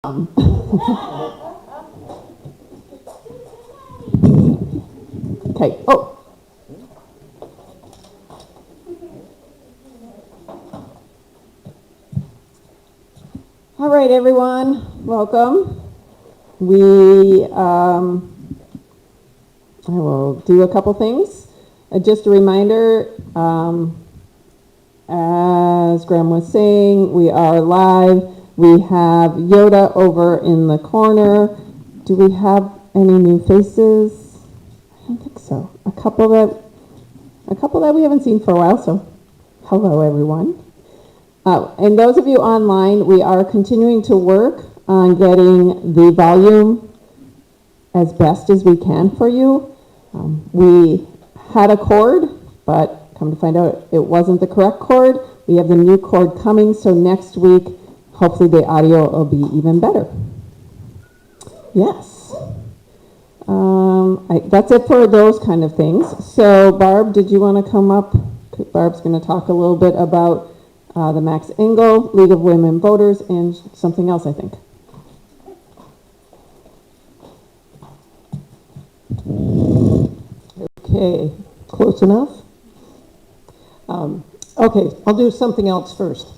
Okay. Oh. All right, everyone. Welcome. I will do a couple things. Just a reminder, as Graham was saying, we are live. We have Yoda over in the corner. Do we have any new faces? I don't think so. A couple that we haven't seen for a while, so hello, everyone. And those of you online, we are continuing to work on getting the volume as best as we can for you. We had a cord, but come to find out it wasn't the correct cord. We have the new cord coming, so next week, hopefully the audio will be even better. Yes. That's it for those kind of things. So Barb, did you want to come up? Barb's going to talk a little bit about the Max Engel League of Women Voters and something else, I think. Okay, close enough? Okay, I'll do something else first.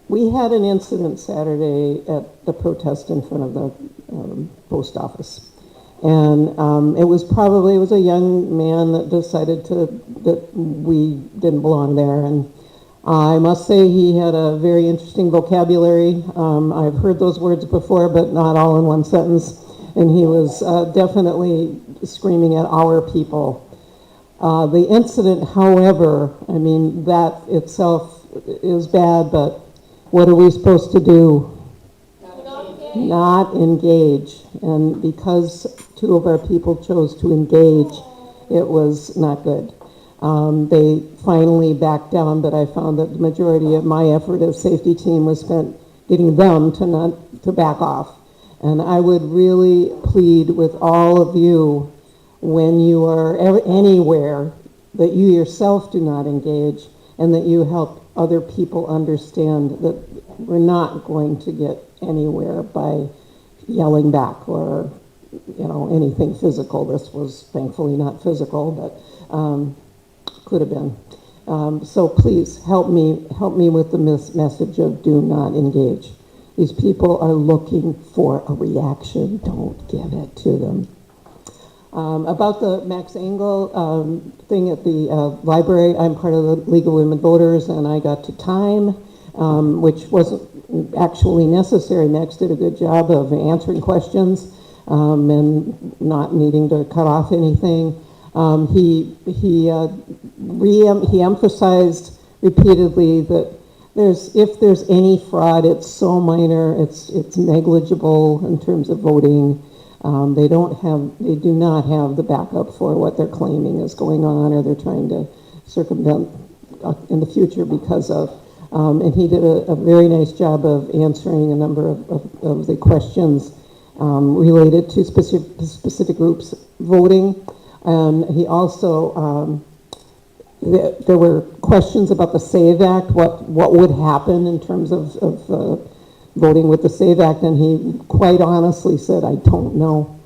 We had an incident Saturday at the protest in front of the post office. And it was a young man that decided that we didn't belong there. And I must say he had a very interesting vocabulary. I've heard those words before, but not all in one sentence. And he was definitely screaming at our people. The incident, however, I mean, that itself is bad, but what are we supposed to do? Not engage. And because two of our people chose to engage, it was not good. They finally backed down, but I found that the majority of my effort as safety team was spent getting them to back off. And I would really plead with all of you, when you are anywhere, that you yourself do not engage and that you help other people understand that we're not going to get anywhere by yelling back or, anything physical. This was thankfully not physical, but could have been. So please help me with the message of do not engage. These people are looking for a reaction. Don't give it to them. About the Max Engel thing at the library, I'm part of the League of Women Voters, and I got to time, which wasn't actually necessary. Max did a good job of answering questions and not needing to cut off anything. He emphasized repeatedly that if there's any fraud, it's so minor, it's negligible in terms of voting. They do not have the backup for what they're claiming is going on, or they're trying to circumvent in the future because of. And he did a very nice job of answering a number of the questions related to specific groups voting. He also, there were questions about the SAVE Act, what would happen in terms of voting with the SAVE Act, and he quite honestly said, I don't know.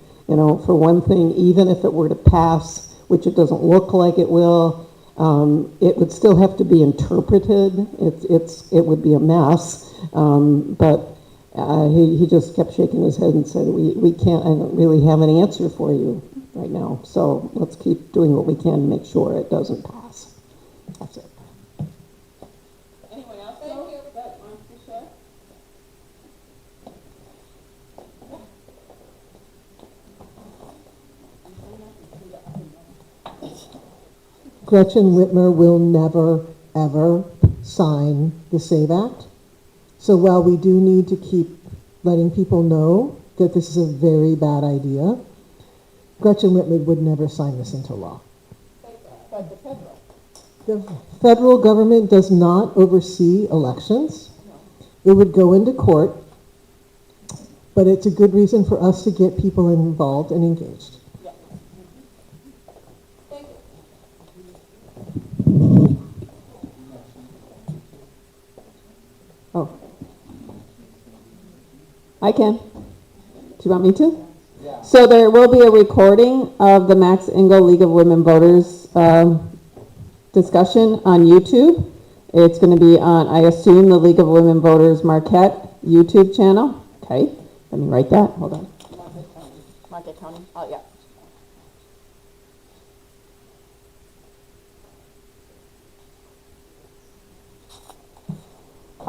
For one thing, even if it were to pass, which it doesn't look like it will, it would still have to be interpreted. It would be a mess, but he just kept shaking his head and said, we can't, I don't really have an answer for you right now, so let's keep doing what we can to make sure it doesn't pass. That's it. Anyone else that wants to share? Gretchen Whitmer will never, ever sign the SAVE Act. So while we do need to keep letting people know that this is a very bad idea, Gretchen Whitmer would never sign this into law. But the federal. The federal government does not oversee elections. It would go into court, but it's a good reason for us to get people involved and engaged. Yeah. Thank you. Oh. I can. Do you want me to? Yeah. So there will be a recording of the Max Engel League of Women Voters discussion on YouTube. It's going to be on, I assume, the League of Women Voters Marquette YouTube channel. Okay, let me write that. Hold on. Marquette County. Oh, yeah.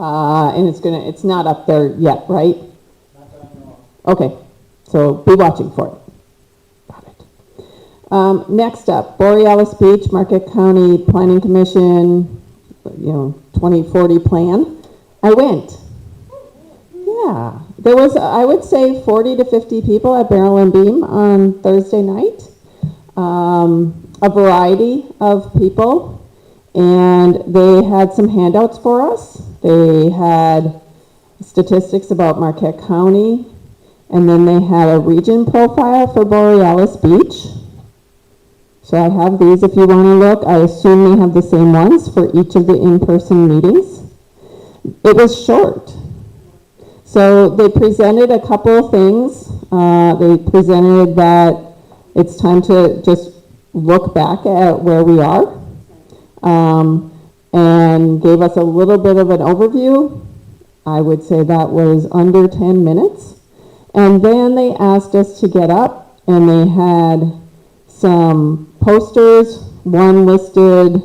And it's not up there yet, right? Okay, so be watching for it. Got it. Next up, Borealis Beach, Marquette County Planning Commission, 2040 plan. I went. Yeah, there was, I would say, 40 to 50 people at Barrel and Beam on Thursday night. A variety of people. And they had some handouts for us. They had statistics about Marquette County, and then they had a region profile for Borealis Beach. So I have these if you want to look. I assume they have the same ones for each of the in-person meetings. It was short. So they presented a couple of things. They presented that it's time to just look back at where we are. And gave us a little bit of an overview. I would say that was under 10 minutes. And then they asked us to get up, and they had some posters. One listed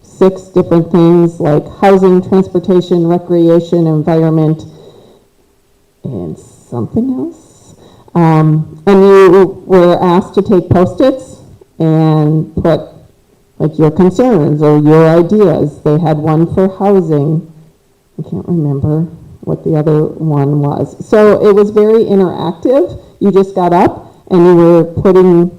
6 different things like housing, transportation, recreation, environment, and something else. And you were asked to take Post-its and put like your concerns or your ideas. They had one for housing. I can't remember what the other one was. So it was very interactive. You just got up and you were putting,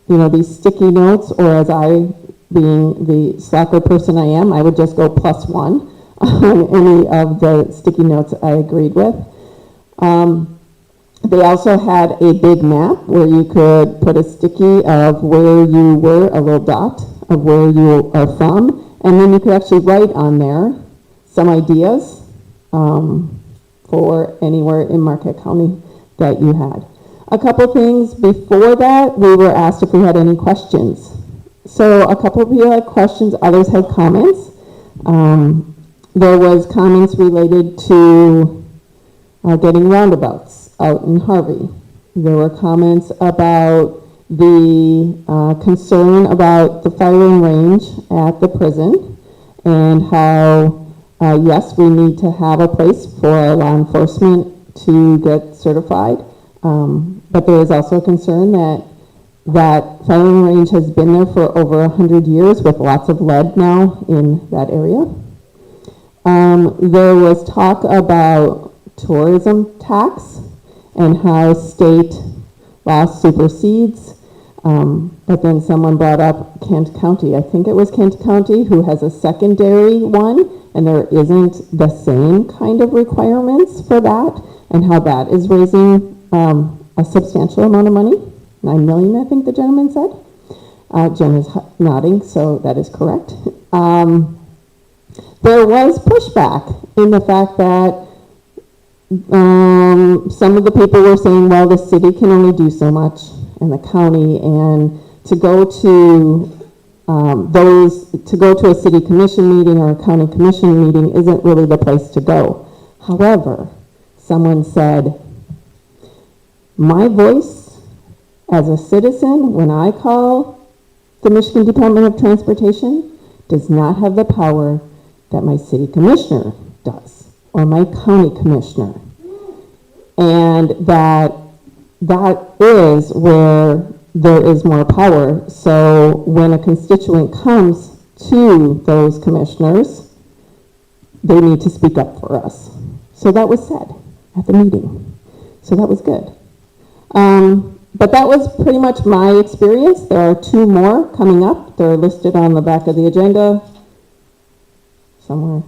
these sticky notes, or as I, being the slacker person I am, I would just go +1 on any of the sticky notes I agreed with. They also had a big map where you could put a sticky of where you were, a little dot of where you are from, and then you could actually write on there some ideas for anywhere in Marquette County that you had. A couple things before that, we were asked if we had any questions. So a couple of you had questions, others had comments. There was comments related to getting roundabouts out in Harvey. There were comments about the concern about the firing range at the prison, and how, yes, we need to have a place for law enforcement to get certified, but there is also a concern that firing range has been there for over 100 years with lots of lead now in that area. There was talk about tourism tax and how state law supersedes. But then someone brought up Kent County. I think it was Kent County who has a secondary one, and there isn't the same kind of requirements for that, and how that is raising a substantial amount of money. 9 million, I think the gentleman said. Jen is nodding, so that is correct. There was pushback in the fact that some of the people were saying, well, the city can only do so much, and the county, and to go to a city commission meeting or a county commission meeting isn't really the place to go. However, someone said, my voice as a citizen, when I call the Michigan Department of Transportation, does not have the power that my city commissioner does, or my county commissioner. And that is where there is more power. So when a constituent comes to those commissioners, they need to speak up for us. So that was said at the meeting. So that was good. But that was pretty much my experience. There are 2 more coming up. They're listed on the back of the agenda somewhere.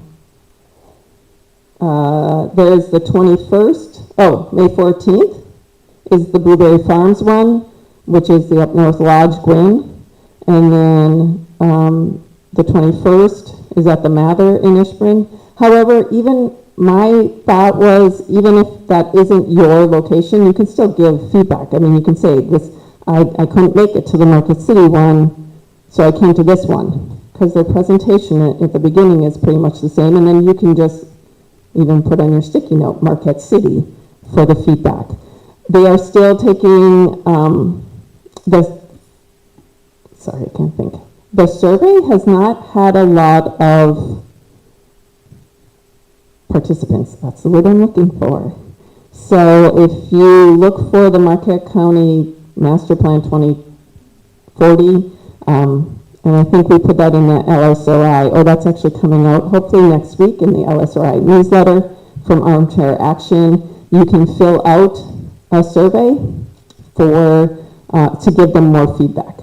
There's the 21st. Oh, May 14th is the Blueberry Farms one, which is the Up North Lodge Gwynn. And then the 21st is at the Mather in Ishburn. However, even my thought was, even if that isn't your location, you can still give feedback. I mean, you can say, this, I couldn't make it to the Market City one, so I came to this one. Because their presentation at the beginning is pretty much the same, and then you can just even put on your sticky note, Marquette City, for the feedback. They are still taking sorry, I can't think. The survey has not had a lot of participants. That's the word I'm looking for. So if you look for the Marquette County Master Plan 2040, and I think we put that in the LSRI. Oh, that's actually coming out hopefully next week in the LSRI newsletter from Armchair Action. You can fill out a survey for to give them more feedback.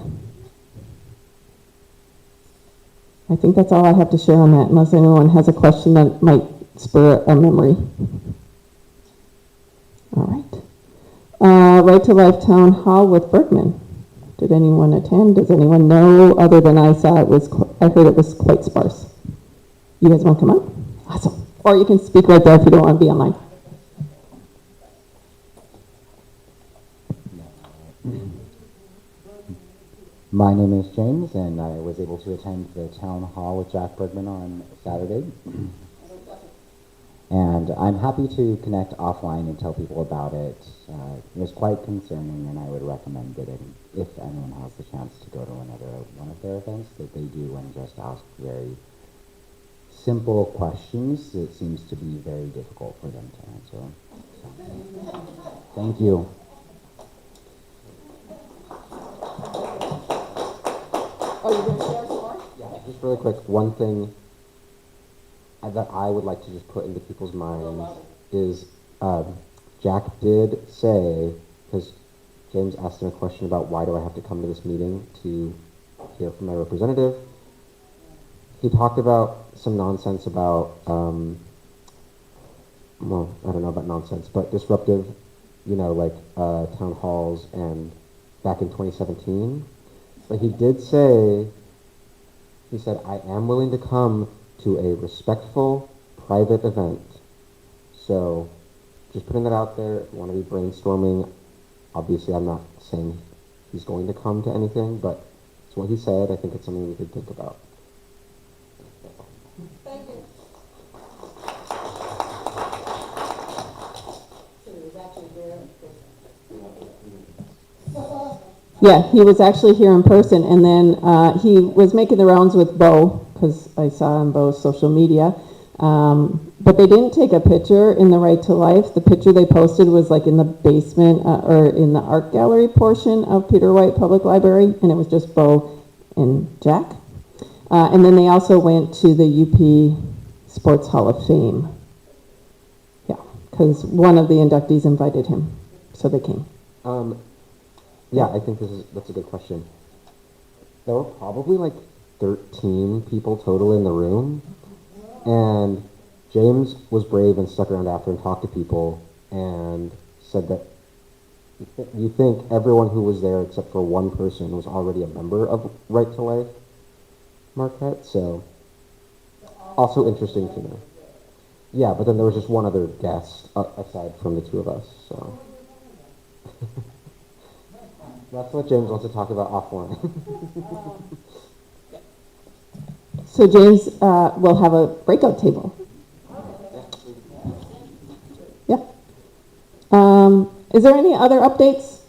I think that's all I have to share on that, unless anyone has a question that might spur a memory. All right. Right to Life Town Hall with Bergman. Did anyone attend? Does anyone know? Other than I saw it was, I heard it was quite sparse. You guys want to come up? Awesome. Or you can speak right there if you don't want to be online. My name is James, and I was able to attend the town hall with Jack Bergman on Saturday. And I'm happy to connect offline and tell people about it. It was quite concerning, and I would recommend it if anyone has the chance to go to another one of their events, that they do and just ask very simple questions that seems to be very difficult for them to answer. So, thank you. Oh, you're going to share some more? Yeah, just really quick, one thing that I would like to just put into people's minds is Jack did say, because James asked him a question about why do I have to come to this meeting to hear from my representative. He talked about some nonsense about, well, I don't know about nonsense, but disruptive, you know, like town halls and back in 2017. But he did say, he said, I am willing to come to a respectful, private event. So just putting that out there, if you want to be brainstorming, obviously I'm not saying he's going to come to anything, but it's what he said. I think it's something we could think about. Thank you. Yeah, he was actually here in person, and then he was making the rounds with Bo, because I saw on Bo's social media. But they didn't take a picture in the Right to Life. The picture they posted was like in the basement or in the art gallery portion of Peter White Public Library, and it was just Bo and Jack. And then they also went to the UP Sports Hall of Fame. Yeah, because one of the inductees invited him, so they came. Yeah, I think that's a good question. There were probably like 13 people total in the room, and James was brave and stuck around after and talked to people and said that you think everyone who was there except for one person was already a member of Right to Life Marquette, so also interesting to know. Yeah, but then there was just one other guest aside from the two of us, so. That's what James wants to talk about offline. So James will have a breakout table. Yeah. Is there any other updates?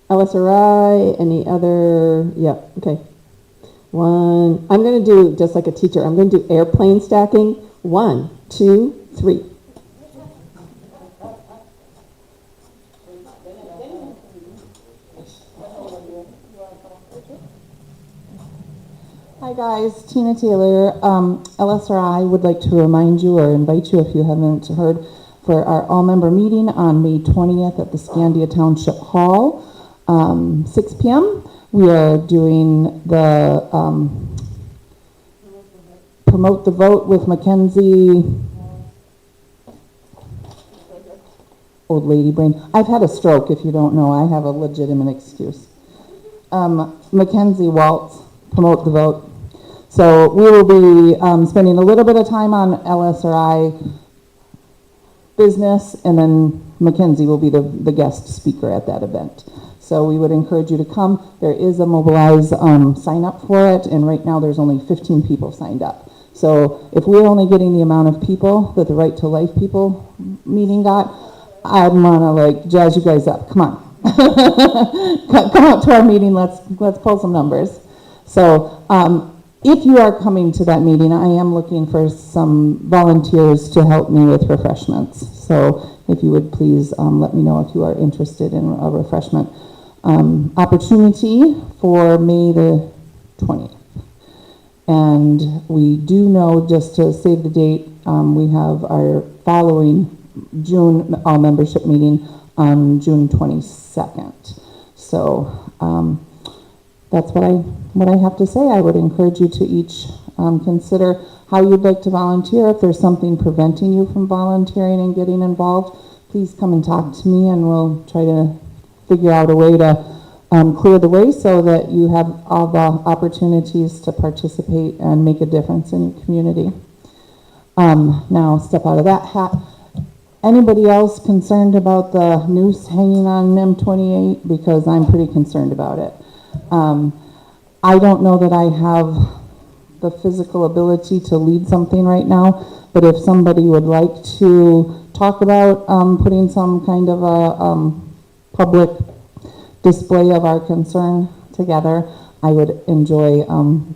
LSRI, any other? Yeah, okay. One, I'm going to do just like a teacher. I'm going to do airplane stacking. 1, 2, 3. Hi guys, Tina Taylor. LSRI would like to remind you or invite you, if you haven't heard, for our all-member meeting on May 20th at the Scandia Township Hall, 6 p.m. We are doing the Promote the Vote with Mackenzie. Old lady brain. I've had a stroke, if you don't know. I have a legitimate excuse. Mackenzie Waltz, Promote the Vote. So we will be spending a little bit of time on LSRI business, and then Mackenzie will be the guest speaker at that event. So we would encourage you to come. There is a Mobilize sign up for it, and right now there's only 15 people signed up. So if we're only getting the amount of people that the Right to Life people meeting got, I'm gonna like jazz you guys up. Come on. Come out to our meeting. Let's pull some numbers. So if you are coming to that meeting, I am looking for some volunteers to help me with refreshments. So if you would please let me know if you are interested in a refreshment opportunity for May the 20th. And we do know, just to save the date, we have our following June all-membership meeting on June 22nd. So that's what I have to say. I would encourage you to each consider how you'd like to volunteer. If there's something preventing you from volunteering and getting involved, please come and talk to me, and we'll try to figure out a way to clear the way so that you have all the opportunities to participate and make a difference in your community. Now, step out of that hat. Anybody else concerned about the noose hanging on M28? Because I'm pretty concerned about it. I don't know that I have the physical ability to lead something right now, but if somebody would like to talk about putting some kind of a public display of our concern together, I would enjoy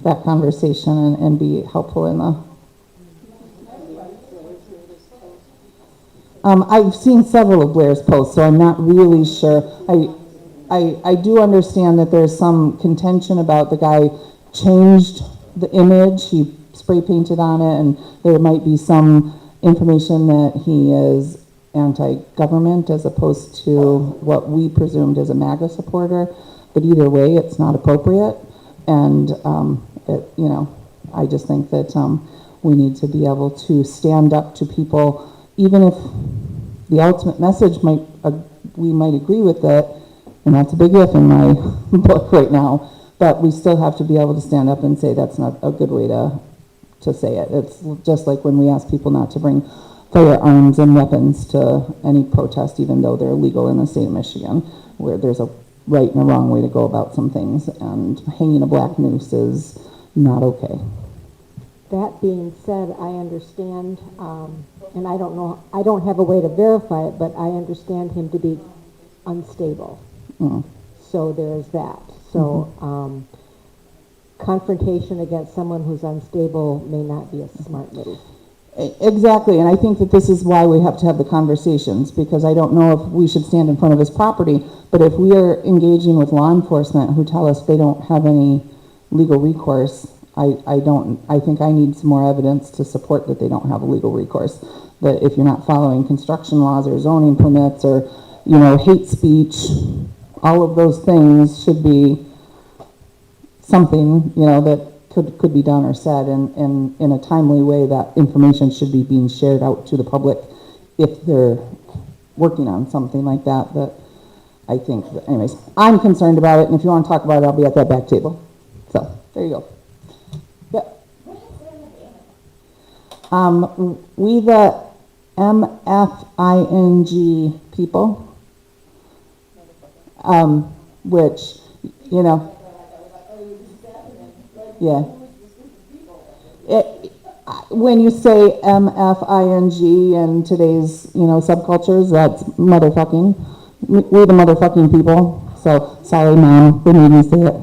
that conversation and be helpful in the... I've seen several of Blair's posts, so I'm not really sure. I do understand that there's some contention about the guy changed the image, he spray painted on it, and there might be some information that he is anti-government as opposed to what we presumed as a MAGA supporter. But either way, it's not appropriate. And, I just think that we need to be able to stand up to people, even if the ultimate message we might agree with it, and that's a big if in my book right now, but we still have to be able to stand up and say that's not a good way to say it. It's just like when we ask people not to bring firearms and weapons to any protest, even though they're legal in the state of Michigan, where there's a right and a wrong way to go about some things, and hanging a black noose is not okay. That being said, I understand, and I don't know, I don't have a way to verify it, but I understand him to be unstable. So there's that. So confrontation against someone who's unstable may not be a smart move. Exactly, and I think that this is why we have to have the conversations, because I don't know if we should stand in front of his property, but if we are engaging with law enforcement who tell us they don't have any legal recourse, I think I need some more evidence to support that they don't have a legal recourse. That if you're not following construction laws or zoning permits or, hate speech, all of those things should be something, that could be done or said, and in a timely way. That information should be being shared out to the public if they're working on something like that. That I think, anyways, I'm concerned about it, and if you want to talk about it, I'll be at that back table. So, there you go. Yep. We the MFING people, which, yeah. When you say MFING in today's, subcultures, that's motherfucking. We're the motherfucking people. So, sorry, Mom, they made me say it.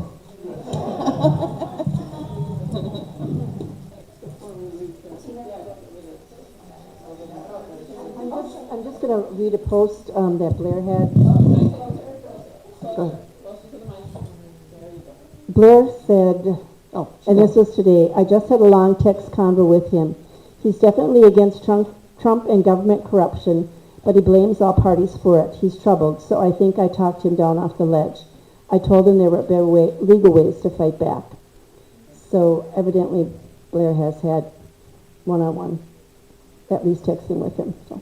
I'm just going to read a post that Blair had. Go ahead. Blair said, and this was today, I just had a long text convo with him. He's definitely against Trump and government corruption, but he blames all parties for it. He's troubled, so I think I talked him down off the ledge. I told him there were better legal ways to fight back. So evidently Blair has had one-on-one, at least texting with him. So.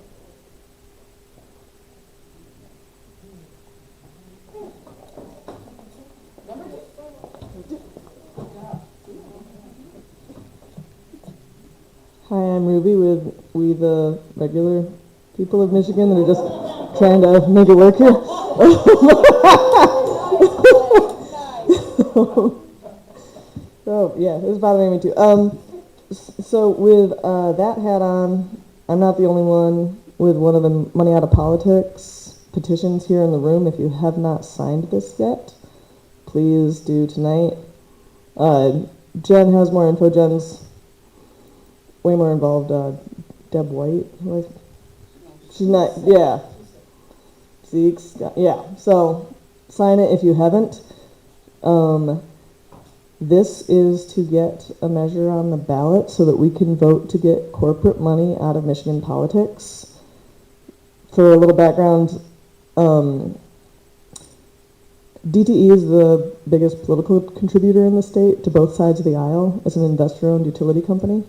Hi, I'm Ruby with We the Regular people of Michigan that are just trying to make it work here. Oh, yeah, it was bothering me too. So with that hat on, I'm not the only one with one of the Money Out of Politics petitions here in the room. If you have not signed this yet, please do tonight. Jen has more info. Jen's way more involved. Deb White, she's not, yeah. Zeke's, yeah. So sign it if you haven't. This is to get a measure on the ballot so that we can vote to get corporate money out of Michigan politics. For a little background, DTE is the biggest political contributor in the state to both sides of the aisle. It's an investor-owned utility company.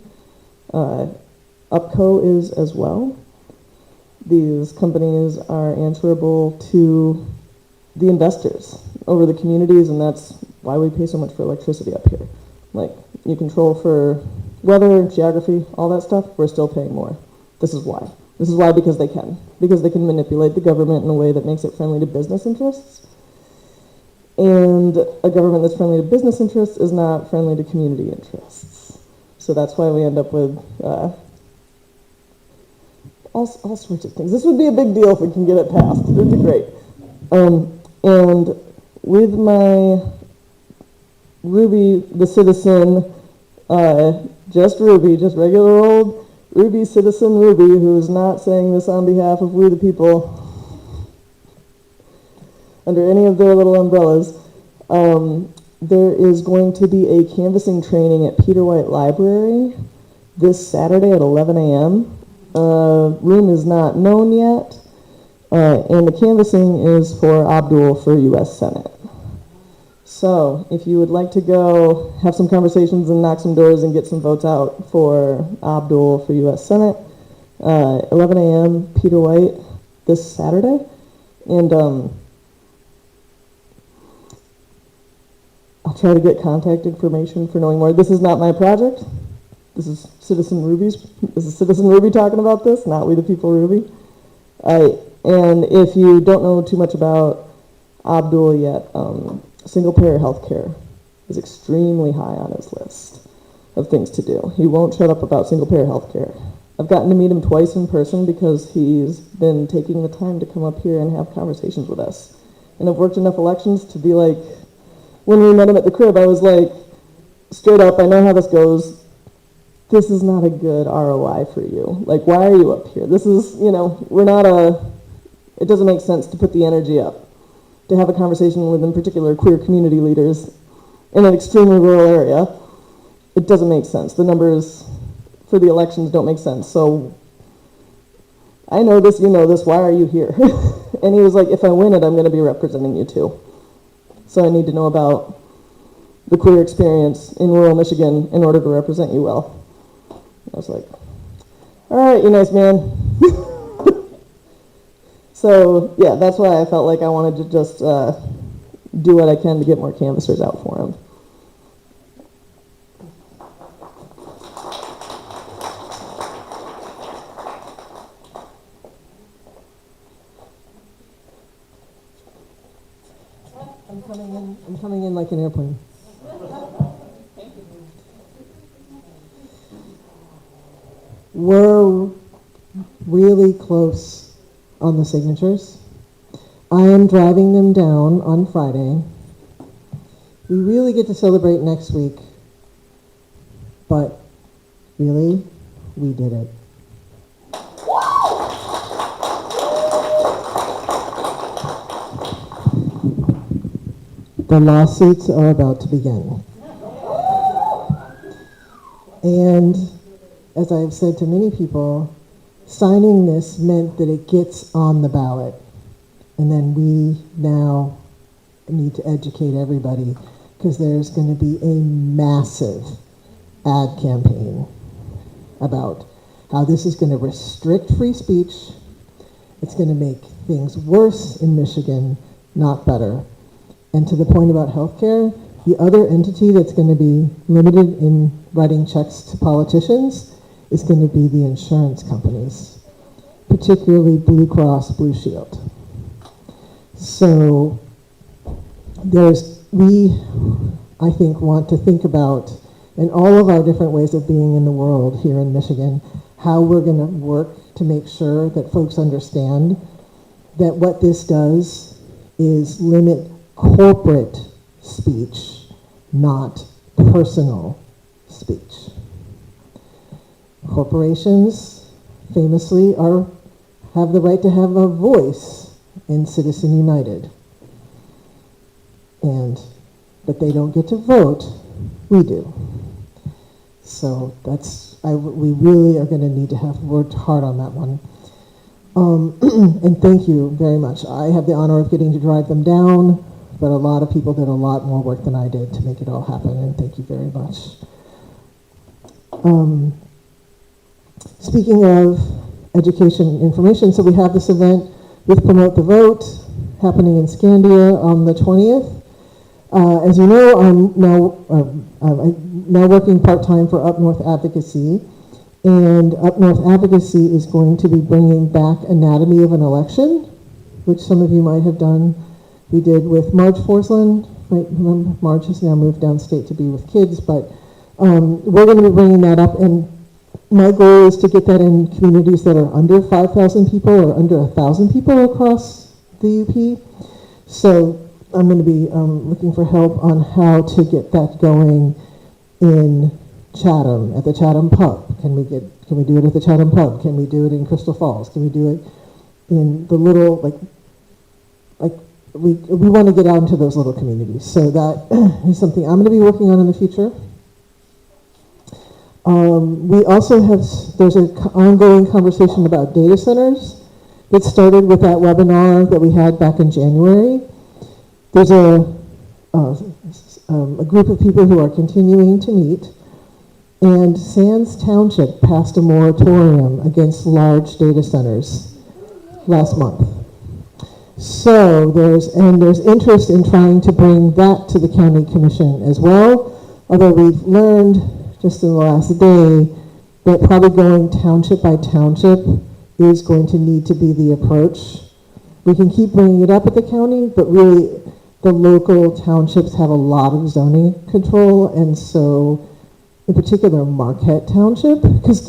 UPCO is as well. These companies are answerable to the investors over the communities, and that's why we pay so much for electricity up here. Like, you control for weather, geography, all that stuff, we're still paying more. This is why. This is why, because they can. Because they can manipulate the government in a way that makes it friendly to business interests. And a government that's friendly to business interests is not friendly to community interests. So that's why we end up with all sorts of things. This would be a big deal if we can get it passed. It would be great. And with my Ruby the Citizen, just Ruby, just regular old Ruby Citizen Ruby, who is not saying this on behalf of we the people under any of their little umbrellas, there is going to be a canvassing training at Peter White Library this Saturday at 11 a.m. Room is not known yet, and the canvassing is for Abdul for U.S. Senate. So if you would like to go have some conversations and knock some doors and get some votes out for Abdul for U.S. Senate, 11 a.m. Peter White this Saturday. And I'll try to get contact information for knowing more. This is not my project. This is Citizen Ruby talking about this, not We the People Ruby. And if you don't know too much about Abdul yet, single-payer health care is extremely high on his list of things to do. He won't shut up about single-payer health care. I've gotten to meet him twice in person because he's been taking the time to come up here and have conversations with us. And I've worked enough elections to be like, when we met him at the crib, I was like, straight up, I know how this goes. This is not a good ROI for you. Like, why are you up here? This is, it doesn't make sense to put the energy up to have a conversation with, in particular, queer community leaders in an extremely rural area. It doesn't make sense. The numbers for the elections don't make sense. So I know this, you know this, why are you here? And he was like, if I win it, I'm going to be representing you too. So I need to know about the queer experience in rural Michigan in order to represent you well. I was like, all right, you nice man. So, yeah, that's why I felt like I wanted to just do what I can to get more canvassers out for him. I'm coming in like an airplane. We're really close on the signatures. I am driving them down on Friday. We really get to celebrate next week, but really, we did it. The lawsuits are about to begin. And as I've said to many people, signing this meant that it gets on the ballot. And then we now need to educate everybody because there's going to be a massive ad campaign about how this is going to restrict free speech. It's going to make things worse in Michigan, not better. And to the point about healthcare, the other entity that's going to be limited in writing checks to politicians is going to be the insurance companies. particularly Blue Cross Blue Shield. So I think, want to think about, in all of our different ways of being in the world here in Michigan, how we're going to work to make sure that folks understand that what this does is limit corporate speech, not personal speech. Corporations famously have the right to have a voice in Citizen United. But they don't get to vote, we do. So we really are going to need to have worked hard on that one. And thank you very much. I have the honor of getting to drive them down, but a lot of people did a lot more work than I did to make it all happen, and thank you very much. Speaking of education and information, so we have this event with Promote the Vote happening in Scandia on the 20th. As you know, I'm now working part-time for Up North Advocacy, and Up North Advocacy is going to be bringing back Anatomy of an Election, which some of you might have done. We did with Marge Forsland. Right, remember, Marge has now moved downstate to be with kids, but we're going to be bringing that up, and my goal is to get that in communities that are under 5,000 people or under 1,000 people across the UP. So I'm going to be looking for help on how to get that going in Chatham, at the Chatham Pub. Can we do it at the Chatham Pub? Can we do it in Crystal Falls? Can we do it in the little, we want to get out into those little communities. So that is something I'm going to be working on in the future. We also there's an ongoing conversation about data centers that started with that webinar that we had back in January. There's a group of people who are continuing to meet, and Sands Township passed a moratorium against large data centers last month. So there's interest in trying to bring that to the county commission as well, although we've learned just in the last day that probably going township by township is going to need to be the approach. We can keep bringing it up at the county, but really the local townships have a lot of zoning control, and so in particular Marquette Township, because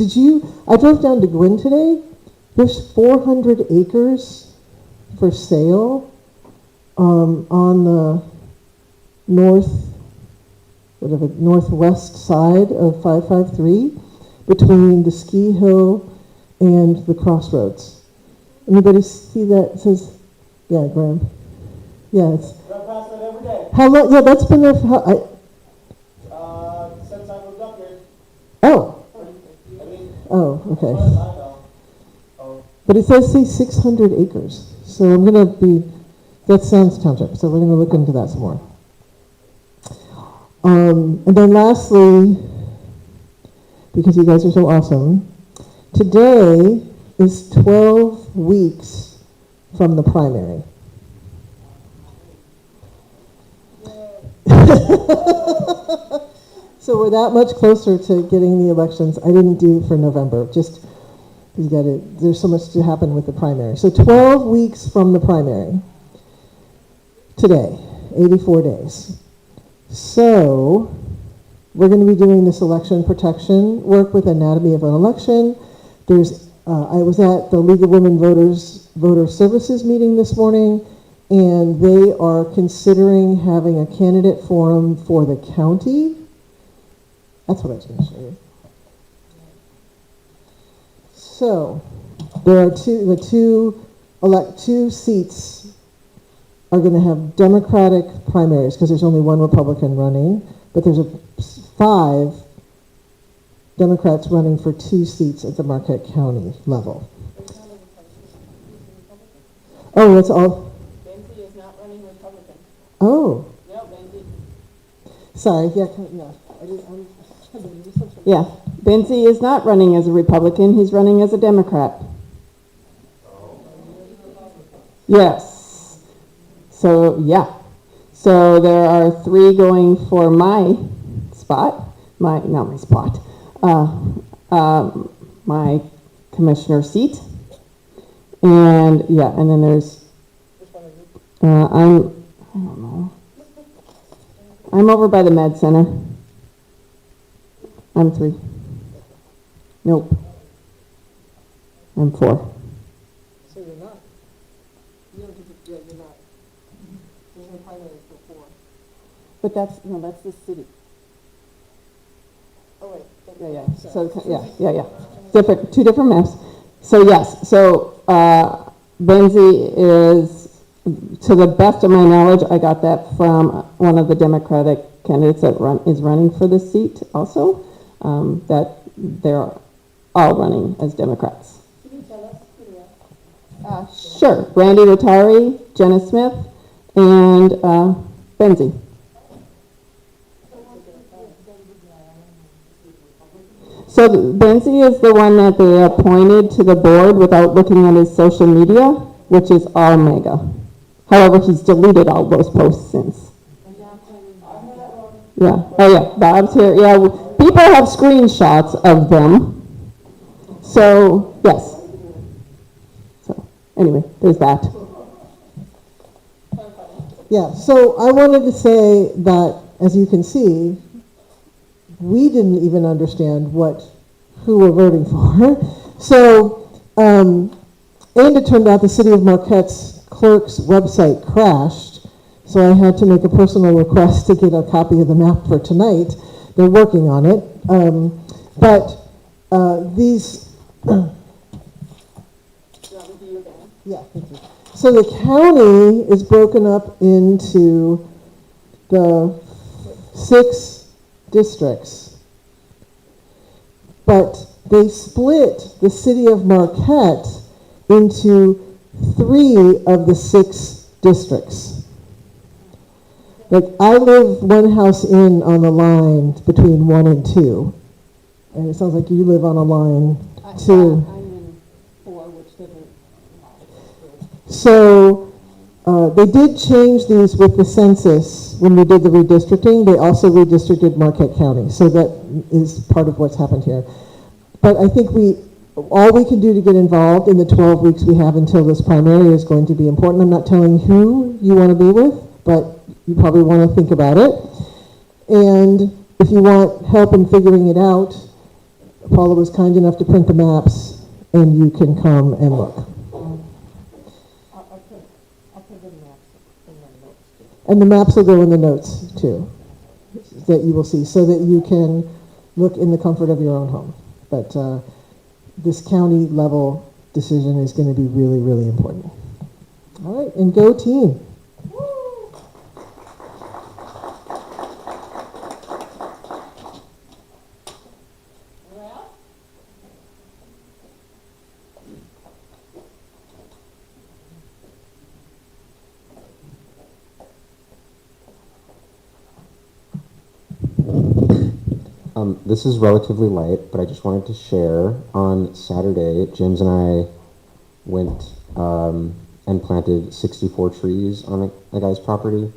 I drove down to Gwynn today, there's 400 acres for sale on the northwest side of 553 between the ski hill and the crossroads. Anybody see that? It says, yeah, Graham. Yeah, it's. Drive past that every day. How long? Yeah, that's been there for. Since I moved up here. Oh. I mean, Oh, as far okay. as I know. Oh, But it says 600 acres. So I'm gonna that sounds township. So we're gonna look into that some more. And then lastly, because you guys are so awesome, today is 12 weeks from the primary. So we're that much closer to getting the elections. I didn't do for November, just there's so much to happen with the primary. So 12 weeks from the primary, today, 84 days. So we're going to be doing this election protection work with Anatomy of an Election. I was at the League of Women Voter Services meeting this morning, and they are considering having a candidate forum for the county. That's what I was going to show you. So there are two seats are going to have Democratic primaries because there's only one Republican running, but there's 5 Democrats running for 2 seats at the Marquette County level. Oh, that's all. Benzie is not running Republican. Oh, No, Benzie. sorry. Yeah, Yeah, Benzie is not running as a Republican, he's running as a Democrat. Yes. So, yeah. So there are 3 going for my spot, not my spot, my commissioner seat. And, yeah, and then there's, I don't know. I'm over by the med center. I'm 3. Nope. I'm 4. So you're not. You don't get to, yeah, you're not. There's no primary for 4. But that's the city. Oh, wait. Yeah. So, yeah. Different, 2 different maps. So, yes, so, Benzie is, to the best of my knowledge, I got that from one of the Democratic candidates that is running for this seat also, that they're all running as Democrats. Can you tell us who they are? Sure. Randy Rotari, Jenna Smith, and Benzie. So Benzie is the one that they appointed to the board without looking at his social media, which is all mega. However, he's deleted all those posts since. Yeah. Oh yeah, Bob's here. Yeah, people have screenshots of them. So yes. So anyway, there's that. Yeah, so I wanted to say that, as you can see, we didn't even understand who we're voting for. So, and it turned out the city of Marquette's clerk's website crashed, so I had to make a personal request to get a copy of the map for tonight. They're working on it. These... Yeah, thank you. So the county is broken up into the 6 districts, but they split the city of Marquette into 3 of the 6 districts. Like, I live one house in on the line between 1 and 2, and it sounds like you live on a line 2. I'm in 4, which doesn't. So they did change these with the census when we did the redistricting. They also redistricted Marquette County, so that is part of what's happened here. But I think all we can do to get involved in the 12 weeks we have until this primary is going to be important. I'm not telling who you want to be with, but you probably want to think about it. And if you want help in figuring it out, Paula was kind enough to print the maps, and you can come and look. And the maps will go in the notes too, that you will see, so that you can look in the comfort of your own home. But this county level decision is going to be really, really important. All right, and go team. This is relatively light, but I just wanted to share. On Saturday, James and I went and planted 64 trees on a guy's property,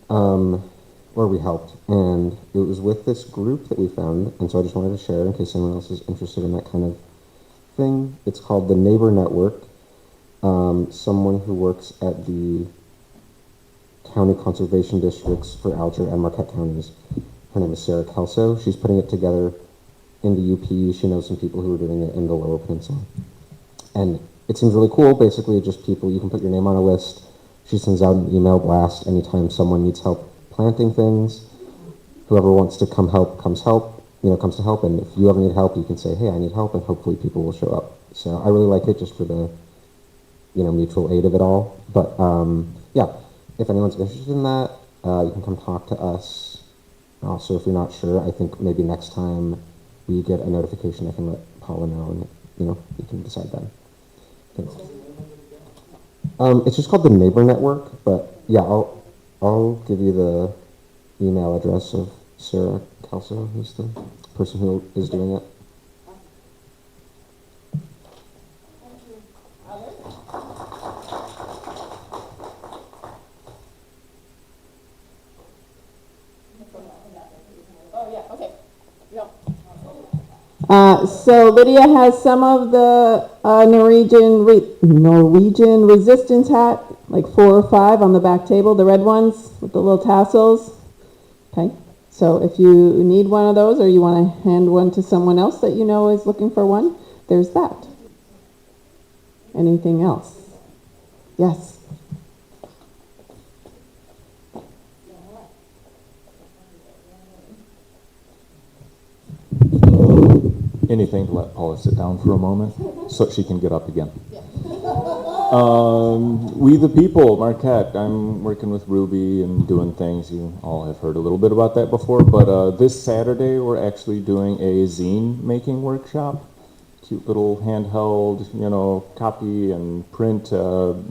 where we helped. And it was with this group that we found, and so I just wanted to share in case anyone else is interested in that kind of thing. It's called the Neighbor Network. Someone who works at the county conservation districts for Alger and Marquette counties. Her name is Sarah Kelso. She's putting it together in the UP. She knows some people who are doing it in the Lower Peninsula. And it seems really cool. Basically, just people, you can put your name on a list. She sends out an email blast anytime someone needs help planting things. Whoever wants to come help, comes to help. And if you ever need help, you can say, hey, I need help, and hopefully people will show up. So I really like it just for the, mutual aid of it all. But yeah, if anyone's interested in that, you can come talk to us. Also, if you're not sure, I think maybe next time we get a notification, I can let Paula know, and you can decide then. Thanks. It's just called the Neighbor Network, but yeah, I'll give you the email address of Sarah Kelso, who's the person who is doing it. So Lydia has some of the Norwegian resistance hat, like 4 or 5 on the back table, the red ones with the little tassels. Okay, so if you need one of those or you want to hand one to someone else that you know is looking for one, there's that. Anything else? Yes. Anything to let Paula sit down for a moment so she can get up again. We the People, Marquette. I'm working with Ruby and doing things. You all have heard a little bit about that before, but this Saturday we're actually doing a zine making workshop. Cute little handheld, copy and print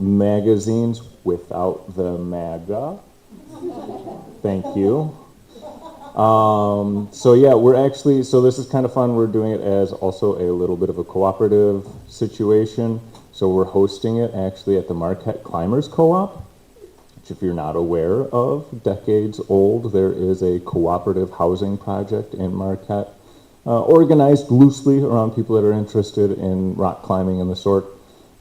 magazines without the MAGA. Thank you. So yeah, so this is kind of fun. We're doing it as also a little bit of a cooperative situation. So we're hosting it actually at the Marquette Climbers Co-op, which if you're not aware of, decades old. There is a cooperative housing project in Marquette, organized loosely around people that are interested in rock climbing and the sort.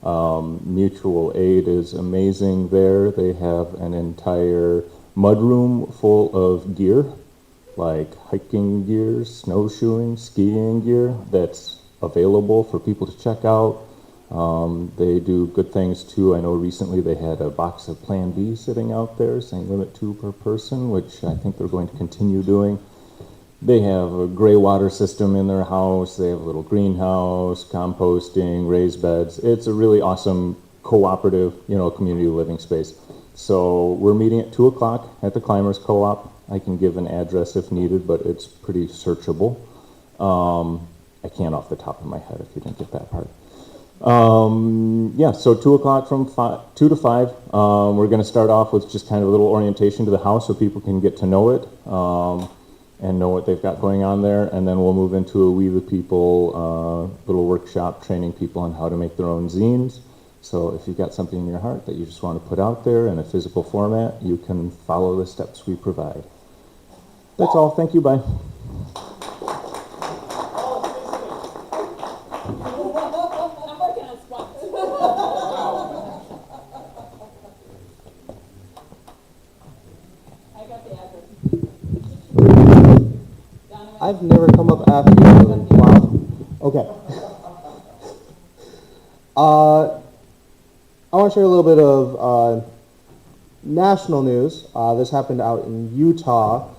Mutual aid is amazing there. They have an entire mudroom full of gear, like hiking gear, snowshoeing, skiing gear that's available for people to check out. They do good things too. I know recently they had a box of Plan B sitting out there saying limit 2 per person, which I think they're going to continue doing. They have a gray water system in their house. They have a little greenhouse, composting, raised beds. It's a really awesome cooperative, community living space. So we're meeting at 2 o'clock at the Climbers Co-op. I can give an address if needed, but it's pretty searchable. I can't off the top of my head if you didn't get that part. So 2 o'clock from 2 to 5. We're going to start off with just kind of a little orientation to the house so people can get to know it and know what they've got going on there. And then we'll move into a We the People little workshop training people on how to make their own zines. So if you've got something in your heart that you just want to put out there in a physical format, you can follow the steps we provide. That's all. Thank you. Bye. I've never come up after you. Wow. Okay. I want to share a little bit of national news. This happened out in Utah.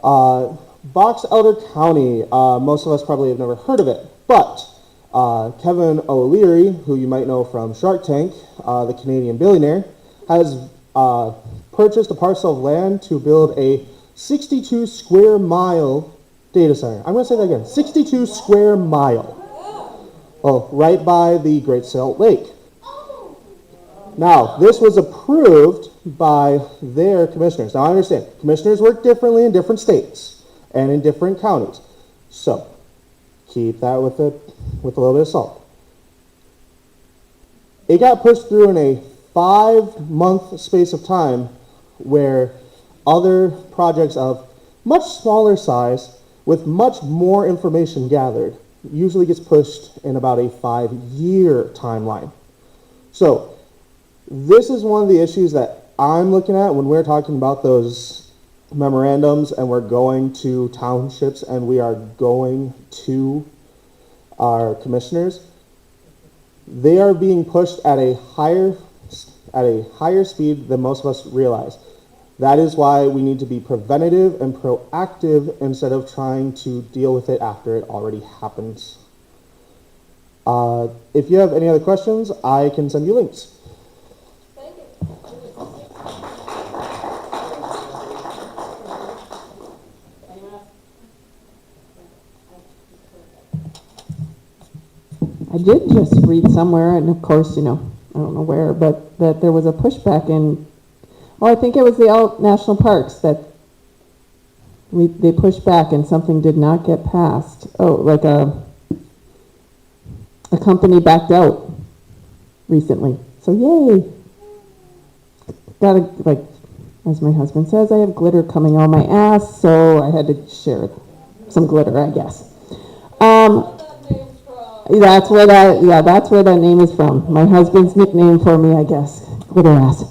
Box Elder County, most of us probably have never heard of it, but Kevin O'Leary, who you might know from Shark Tank, the Canadian billionaire, has purchased a parcel of land to build a 62 square mile data center. I'm going to say that again, 62 square mile. Well, right by the Great Salt Lake. Now, this was approved by their commissioners. Now, I understand, commissioners work differently in different states and in different counties. So, keep that with a little bit of salt. It got pushed through in a 5-month space of time where other projects of much smaller size with much more information gathered usually gets pushed in about a 5-year timeline. So, this is one of the issues that I'm looking at when we're talking about those memorandums and we're going to townships and we are going to our commissioners. They are being pushed at a higher speed than most of us realize. That is why we need to be preventative and proactive instead of trying to deal with it after it already happens. If you have any other questions, I can send you links. I did just read somewhere, and of course, I don't know where, but that there was a pushback in, I think it was the national parks that they pushed back and something did not get passed. Oh, like a company backed out recently. So yay. Gotta, as my husband says, I have glitter coming on my ass, so I had to share some glitter, I guess. That's where that's where that name is from. My husband's nickname for me, I guess. Glitter ass.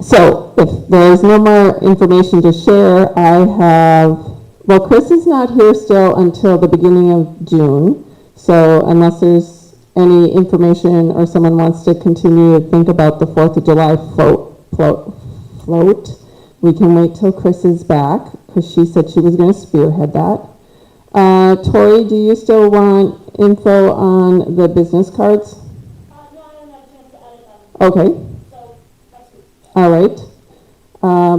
So if there's no more information to share, well, Chris is not here still until the beginning of June. So unless there's any information or someone wants to continue to think about the 4th of July float, we can wait till Chris is back, because she said she was going to spearhead that. Tori, do you still want info on the business cards? No, I don't have a chance to edit them. Okay, So, that's good. all right.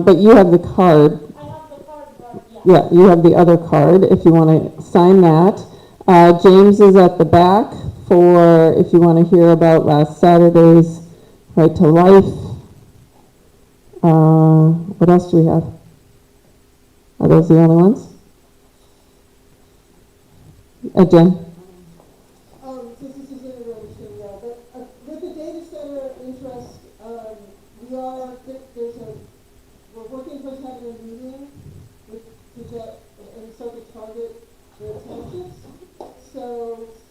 But you have the card. I have the card, but yeah. Yeah, you have the other card if you want to sign that. James is at the back for if you want to hear about last Saturday's Right to Life. What else do we have? Are those the only ones? Jen? This is in a rotation, yeah, but with the data center interest, we're working towards having a meeting to get, and start to target the townships. So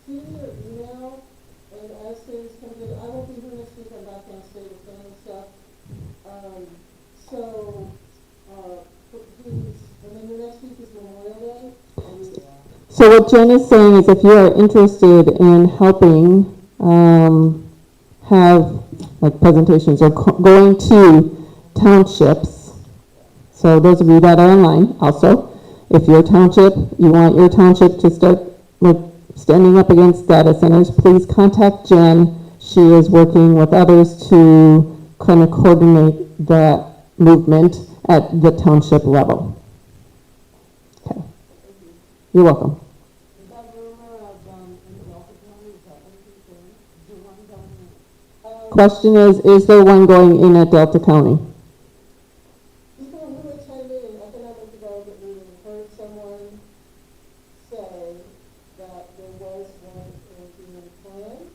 send me your email, and as things come in, I won't be here next week, I'm back on state with family stuff. Please, and then the next week is Memorial Day. So what Jen is saying is if you are interested in helping have like presentations or going to townships, so those of you that are online also, if you're a township, you want your township to start like standing up against data centers, please contact Jen. She is working with others to kind of coordinate that movement at the township level. Okay. You're welcome. Question is there one going in at Delta County? People who attended an economic development meeting heard someone say that there was one being planned.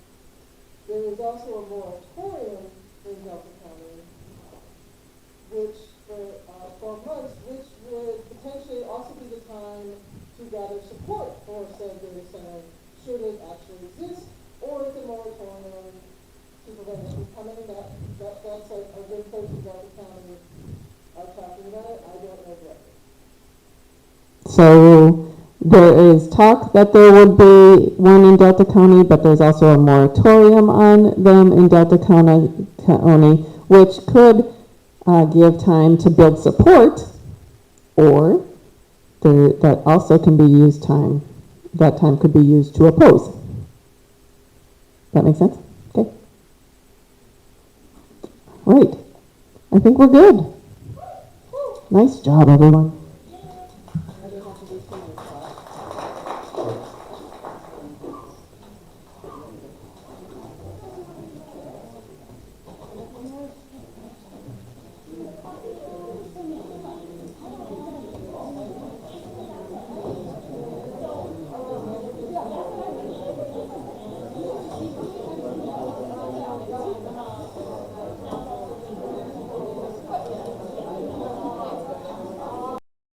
There is also a moratorium in Delta County, which for 12 months, which would potentially also be the time to gather support for said data center, should it actually exist, or if the moratorium to prevent it from coming. That's a good place in Delta County are talking about it. I don't know directly. So there is talk that there would be one in Delta County, but there's also a moratorium on them in Delta County, which could give time to build support, or that also can be used that time could be used to oppose. That make sense? Okay. Right. I think we're good. Nice job, everyone.